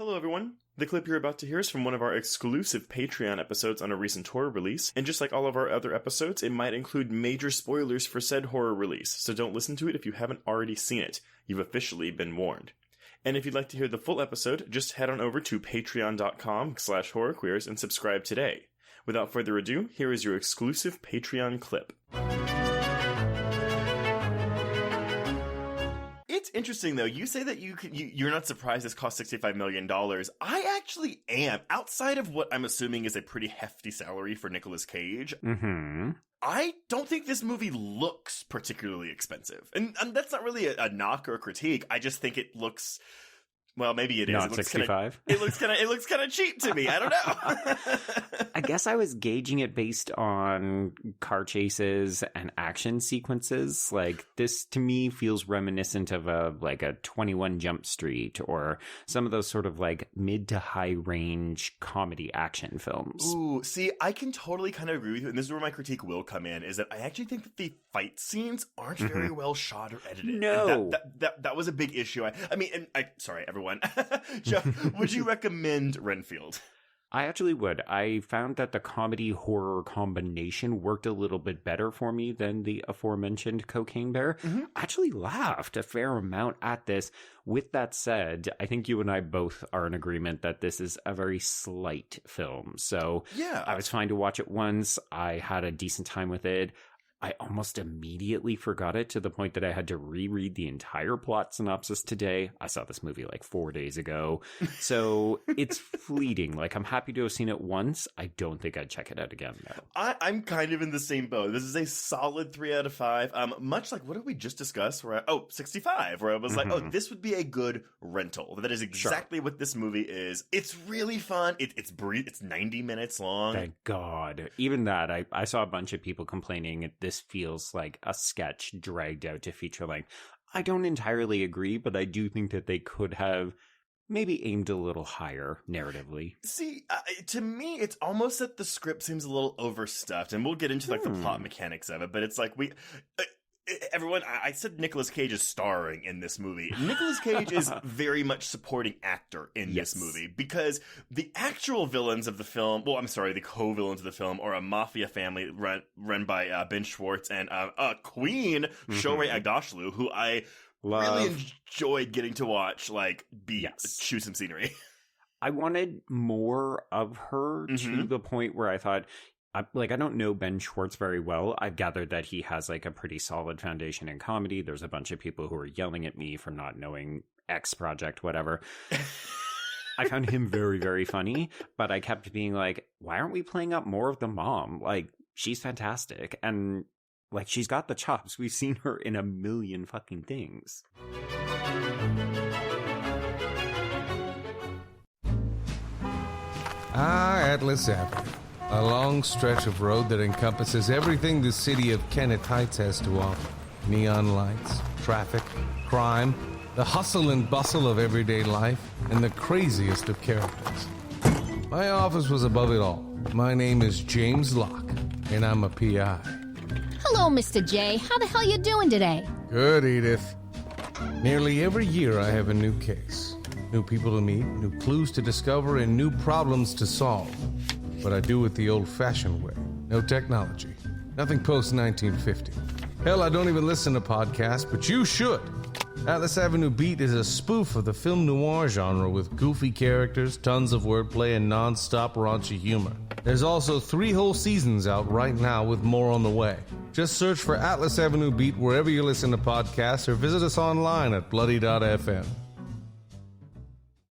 Hello everyone. The clip you're about to hear is from one of our exclusive Patreon episodes on a recent horror release, and just like all of our other episodes, it might include major spoilers for said horror release, so don't listen to it if you haven't already seen it. You've officially been warned. And if you'd like to hear the full episode, just head on over to patreon.com/horrorqueers and subscribe today. Without further ado, here is your exclusive Patreon clip. It's interesting, though. You say that you're not surprised this cost $65 million. I actually am. Outside of what I'm assuming is a pretty hefty salary for Nicolas Cage, I don't think this movie looks particularly expensive. And that's not really a knock or a critique. I just think it looks... Well, maybe it is. Not 65. It looks kind of cheap to me. I don't know. I guess I was gauging it based on car chases and action sequences. Like, this to me feels reminiscent of a 21 Jump Street or some of those sort of like mid to high range comedy action films. Ooh, see, I can totally kind of agree with you. And this is where my critique will come in, is that I actually think that the fight scenes aren't very well shot or edited. No. That was a big issue. Sorry, everyone. Jeff, would you recommend Renfield? I actually would. I found that the comedy-horror combination worked a little bit better for me than the aforementioned Cocaine Bear. I actually laughed a fair amount at this. With that said, I think you and I both are in agreement that this is a very slight film. So yeah, I was fine to watch it once. I had a decent time with it. I almost immediately forgot it to the point that I had to reread the entire plot synopsis today. I saw this movie like 4 days ago. So it's fleeting. Like, I'm happy to have seen it once. I don't think I'd check it out again, though. I'm kind of in the same boat. This is a solid 3 out of 5. Much like, what did we just discuss? 65, where I was like, oh, this would be a good rental. That is exactly what this movie is. It's really fun. It's 90 minutes long. Thank God. Even that, I saw a bunch of people complaining this feels like a sketch dragged out to feature length. I don't entirely agree, but I do think that they could have maybe aimed a little higher narratively. See, to me, it's almost that the script seems a little overstuffed, and we'll get into like the plot mechanics of it, but it's like everyone, I said Nicolas Cage is starring in this movie. Nicolas Cage is very much supporting actor in this movie, because the actual villains of the film, the co-villains of the film are a mafia family run by Ben Schwartz and Queen Shohreh Aghdashloo, who I really enjoyed getting to watch chew some scenery. I wanted more of her to the point where I thought, I don't know Ben Schwartz very well. I've gathered that he has a pretty solid foundation in comedy. There's a bunch of people who are yelling at me for not knowing X project, whatever. I found him very, very funny, but I kept being like, why aren't we playing up more of the mom? She's fantastic. And she's got the chops. We've seen her in a million fucking things. Atlas Avenue. A long stretch of road that encompasses everything the city of Kennett Heights has to offer. Neon lights, traffic, crime, the hustle and bustle of everyday life, and the craziest of characters. My office was above it all. My name is James Locke, and I'm a PI. Hello, Mr. J. How the hell you doing today? Good, Edith. Nearly every year I have a new case. New people to meet, new clues to discover, and new problems to solve. But I do it the old-fashioned way. No technology. Nothing post-1950. Hell, I don't even listen to podcasts, but you should. Atlas Avenue Beat is a spoof of the film noir genre with goofy characters, tons of wordplay, and non-stop raunchy humor. There's also 3 whole seasons out right now with more on the way. Just search for Atlas Avenue Beat wherever you listen to podcasts or visit us online at bloody.fm.